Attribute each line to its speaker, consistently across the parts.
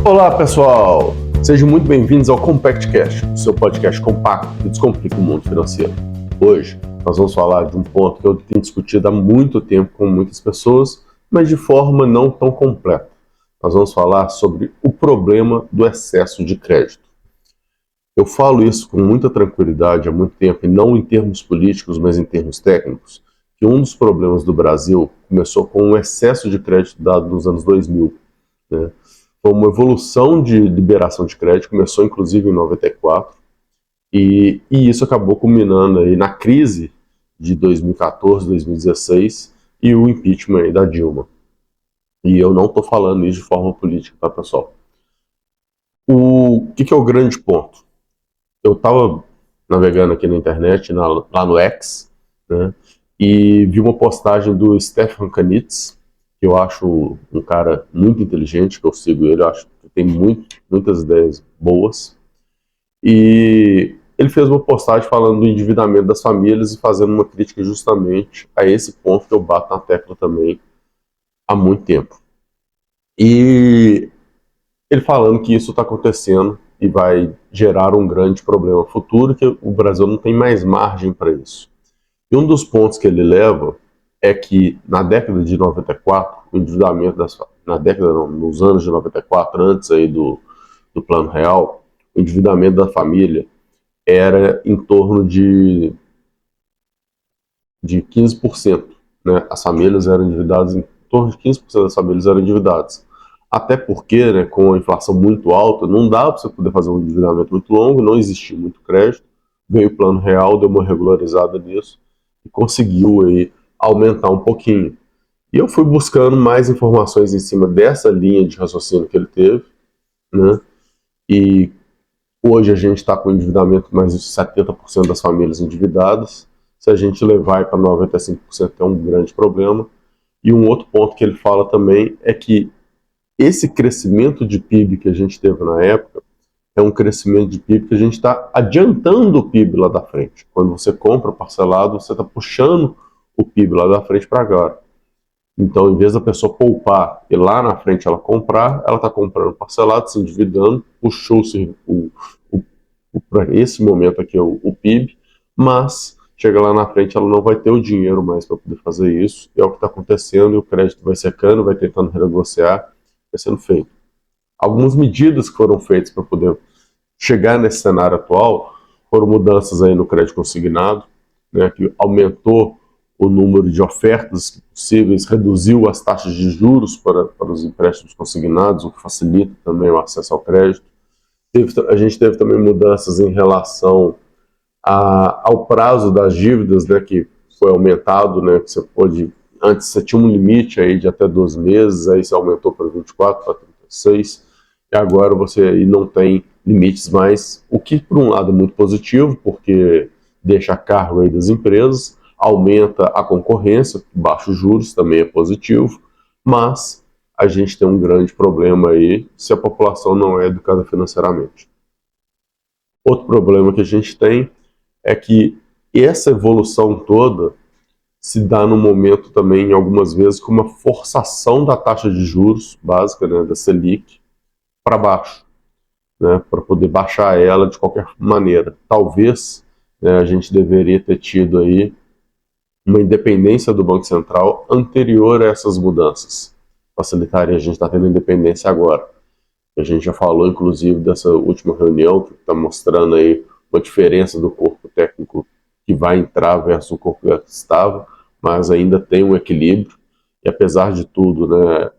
Speaker 1: Olá, pessoal! Sejam muito bem-vindos ao CompactCast, o seu podcast compacto que descomplica o mundo financeiro. Hoje, nós vamos falar de um ponto que eu tenho discutido há muito tempo com muitas pessoas, mas de forma não tão completa. Nós vamos falar sobre o problema do excesso de crédito. Eu falo isso com muita tranquilidade há muito tempo, e não em termos políticos, mas em termos técnicos, que um dos problemas do Brasil começou com o excesso de crédito dado nos anos 2000, né? Foi uma evolução de liberação de crédito, começou inclusive em 94, e isso acabou culminando aí na crise de 2014, 2016 e o impeachment aí da Dilma. E eu não estou falando isso de forma política, tá, pessoal? O que é o grande ponto? Eu estava navegando aqui na internet, lá no X, né, e vi uma postagem do Stefan Kanitz, que eu acho um cara muito inteligente, que eu sigo ele, eu acho que tem muitas ideias boas. E ele fez uma postagem falando do endividamento das famílias e fazendo uma crítica justamente a esse ponto que eu bato na tecla também há muito tempo. E ele falando que isso está acontecendo e vai gerar um grande problema futuro, que o Brasil não tem mais margem para isso. E um dos pontos que ele leva é que na década de 94, o endividamento nos anos de 94, antes aí do Plano Real, o endividamento da família era em torno de 15%. Né? As famílias eram endividadas, em torno de 15% das famílias eram endividadas. Até porque, né, com a inflação muito alta, não dá para você poder fazer um endividamento muito longo, não existia muito crédito. Veio o Plano Real, deu uma regularizada nisso e conseguiu aí aumentar um pouquinho. E eu fui buscando mais informações em cima dessa linha de raciocínio que ele teve, né? E hoje a gente está com endividamento mais de 70% das famílias endividadas. Se a gente levar para 95% é um grande problema. E um outro ponto que ele fala também é que esse crescimento de PIB que a gente teve na época é um crescimento de PIB que a gente está adiantando o PIB lá da frente. Quando você compra parcelado, você está puxando o PIB lá da frente para agora. Então, em vez da pessoa poupar e lá na frente ela comprar, ela está comprando parcelado, se endividando, puxou-se para esse momento aqui o PIB, mas chega lá na frente ela não vai ter o dinheiro mais para poder fazer isso, e é o que está acontecendo, e o crédito vai secando, vai tentando renegociar, vai sendo feito. Algumas medidas que foram feitas para poder chegar nesse cenário atual foram mudanças aí no crédito consignado, né, que aumentou o número de ofertas possíveis, reduziu as taxas de juros para os empréstimos consignados, o que facilita também o acesso ao crédito. A gente teve também mudanças em relação ao prazo das dívidas, né, que foi aumentado, né, que você pode, antes você tinha um limite aí de até 12 meses, aí você aumentou para 24, para 36, e agora você aí não tem limites mais, o que por um lado é muito positivo, porque deixa a cargo aí das empresas, aumenta a concorrência, baixos juros também é positivo, mas a gente tem um grande problema aí se a população não é educada financeiramente. Outro problema que a gente tem é que essa evolução toda se dá no momento também, algumas vezes, com uma forçação da taxa de juros básica, né, da Selic, para baixo, né, para poder baixar ela de qualquer maneira. Talvez, né, a gente deveria ter tido aí uma independência do Banco Central anterior a essas mudanças. Facilitaria, a gente está tendo independência agora. A gente já falou, inclusive, dessa última reunião, que está mostrando aí uma diferença do corpo técnico que vai entrar versus o corpo que estava, mas ainda tem um equilíbrio. E apesar de tudo, né,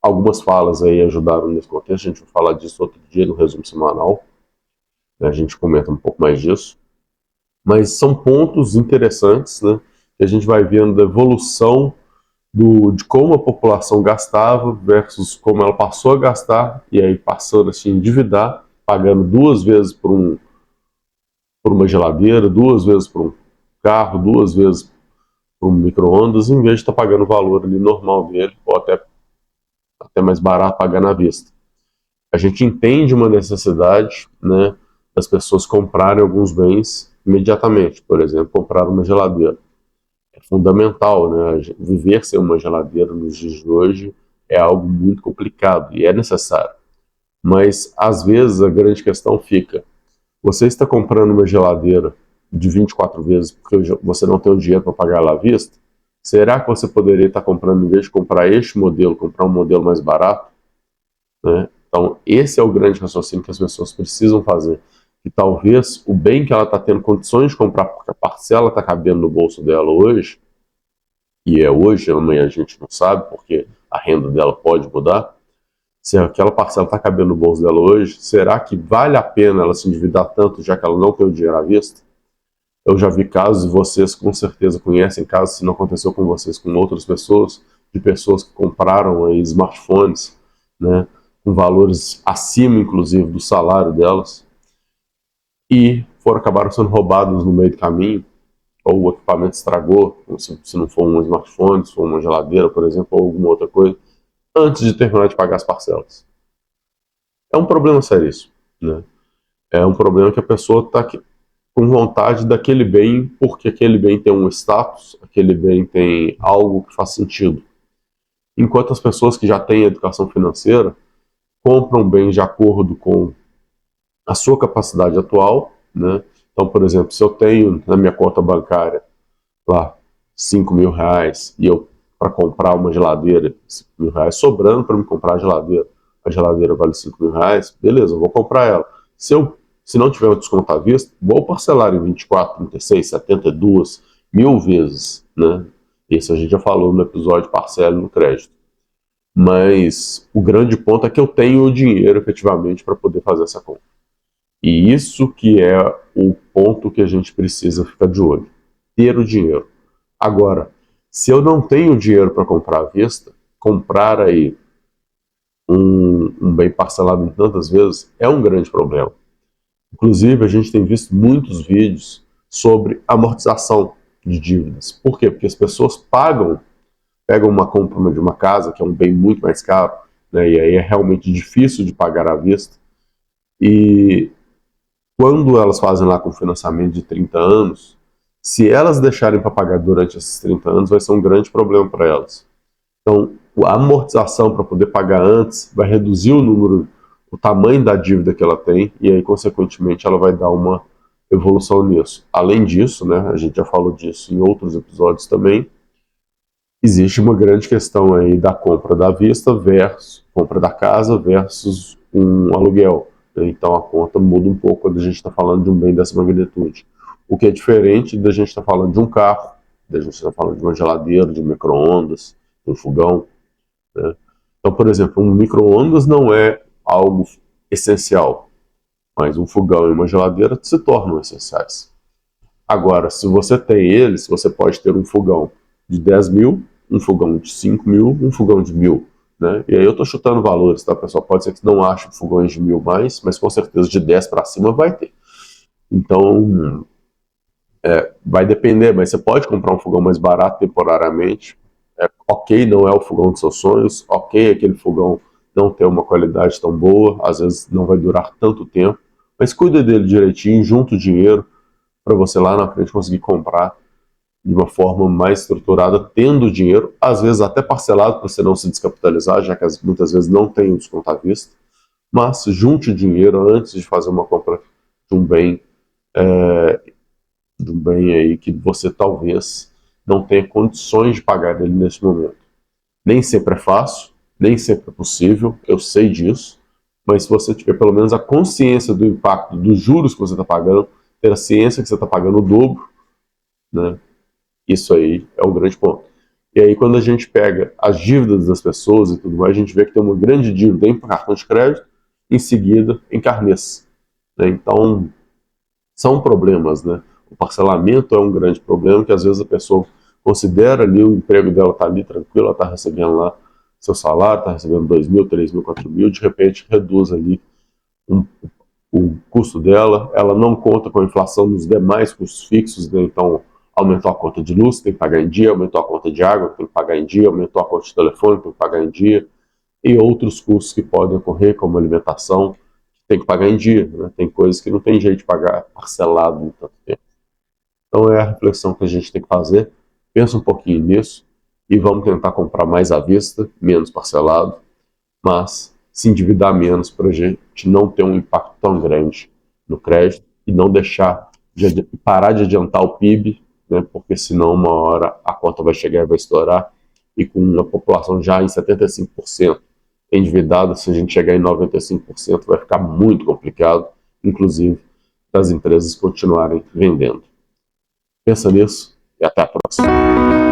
Speaker 1: algumas falas aí ajudaram nesse contexto. A gente vai falar disso outro dia no resumo semanal. A gente comenta um pouco mais disso. Mas são pontos interessantes, né, que a gente vai vendo da evolução de como a população gastava versus como ela passou a gastar e aí passando a se endividar, pagando 2 vezes por uma geladeira, 2 vezes por um carro, 2 vezes por um micro-ondas, em vez de estar pagando o valor ali normal dele, ou até mais barato pagar na vista. A gente entende uma necessidade, né, das pessoas comprarem alguns bens imediatamente, por exemplo, comprar uma geladeira. É fundamental, né, viver sem uma geladeira nos dias de hoje é algo muito complicado e é necessário. Mas, às vezes, a grande questão fica: você está comprando uma geladeira de 24 vezes porque você não tem o dinheiro para pagar ela à vista? Será que você poderia estar comprando, em vez de comprar este modelo, comprar um modelo mais barato? Né? Então, esse é o grande raciocínio que as pessoas precisam fazer. Que talvez o bem que ela está tendo condições de comprar, porque a parcela está cabendo no bolso dela hoje, e é hoje, amanhã a gente não sabe, porque a renda dela pode mudar. Se aquela parcela está cabendo no bolso dela hoje, será que vale a pena ela se endividar tanto, já que ela não tem o dinheiro à vista? Eu já vi casos, e vocês com certeza conhecem casos, se não aconteceu com vocês, com outras pessoas, de pessoas que compraram aí smartphones, né, com valores acima, inclusive, do salário delas, e acabaram sendo roubados no meio do caminho, ou o equipamento estragou, se não for um smartphone, se for uma geladeira, por exemplo, ou alguma outra coisa, antes de terminar de pagar as parcelas. É um problema sério isso, né? É um problema que a pessoa está com vontade daquele bem, porque aquele bem tem um status, aquele bem tem algo que faz sentido. Enquanto as pessoas que já têm educação financeira compram bens de acordo com a sua capacidade atual, né? Então, por exemplo, se eu tenho na minha conta bancária lá R$ 5.000 e eu, para comprar uma geladeira, R$ 5.000 sobrando para me comprar a geladeira vale R$ 5.000, beleza, eu vou comprar ela. Se não tiver o desconto à vista, vou parcelar em 24, 36, 72 mil vezes, né? Isso a gente já falou no episódio Parcela no Crédito. Mas o grande ponto é que eu tenho o dinheiro efetivamente para poder fazer essa compra. E isso que é o ponto que a gente precisa ficar de olho. Ter o dinheiro. Agora, se eu não tenho dinheiro para comprar à vista, comprar aí um bem parcelado em tantas vezes é um grande problema. Inclusive, a gente tem visto muitos vídeos sobre amortização de dívidas. Por quê? Porque as pessoas pegam uma compra de uma casa, que é um bem muito mais caro, né, e aí é realmente difícil de pagar à vista, e quando elas fazem lá com financiamento de 30 anos, se elas deixarem para pagar durante esses 30 anos, vai ser um grande problema para elas. Então, a amortização para poder pagar antes vai reduzir o tamanho da dívida que ela tem, e aí, consequentemente, ela vai dar uma evolução nisso. Além disso, né, a gente já falou disso em outros episódios também, existe uma grande questão aí da compra da vista versus compra da casa versus um aluguel. Então a conta muda um pouco quando a gente está falando de um bem dessa magnitude. O que é diferente da gente estar falando de um carro, da gente estar falando de uma geladeira, de um micro-ondas, de um fogão, né? Então, por exemplo, um micro-ondas não é algo essencial, mas um fogão e uma geladeira se tornam essenciais. Agora, se você tem eles, você pode ter um fogão de 10 mil, um fogão de 5 mil, um fogão de 1.000. Né? E aí eu estou chutando valores, tá, pessoal? Pode ser que não ache fogões de 1.000 mais, mas com certeza de 10 para cima vai ter. Então, vai depender, mas você pode comprar um fogão mais barato temporariamente. Ok, não é o fogão dos seus sonhos, ok, aquele fogão não tem uma qualidade tão boa, às vezes não vai durar tanto tempo, mas cuida dele direitinho, junta o dinheiro para você lá na frente conseguir comprar de uma forma mais estruturada, tendo dinheiro, às vezes até parcelado para você não se descapitalizar, já que muitas vezes não tem o desconto à vista, mas junte dinheiro antes de fazer uma compra de um bem aí que você talvez não tenha condições de pagar ele nesse momento. Nem sempre é fácil, nem sempre é possível, eu sei disso, mas se você tiver pelo menos a consciência do impacto dos juros que você está pagando, ter a ciência que você está pagando o dobro, né? Isso aí é o grande ponto. E aí, quando a gente pega as dívidas das pessoas e tudo mais, a gente vê que tem uma grande dívida em cartão de crédito, em seguida em carnês, né? Então, são problemas, né? O parcelamento é um grande problema, que às vezes a pessoa considera ali o emprego dela está ali tranquilo, ela está recebendo lá seu salário, está recebendo 2 mil, 3 mil, 4 mil, de repente reduz ali o custo dela, ela não conta com a inflação nos demais custos fixos, né? Então aumentou a conta de luz, tem que pagar em dia, aumentou a conta de água, tem que pagar em dia, aumentou a conta de telefone, tem que pagar em dia, e outros custos que podem ocorrer, como alimentação, tem que pagar em dia, né? Tem coisas que não tem jeito de pagar parcelado em tanto tempo. Então é a reflexão que a gente tem que fazer, pensa um pouquinho nisso, e vamos tentar comprar mais à vista, menos parcelado, mas se endividar menos para a gente não ter um impacto tão grande no crédito e não deixar parar de adiantar o PIB, né, porque senão uma hora a conta vai chegar e vai estourar, e com a população já em 75% endividada, se a gente chegar em 95% vai ficar muito complicado, inclusive das empresas continuarem vendendo. Pensa nisso e até a próxima.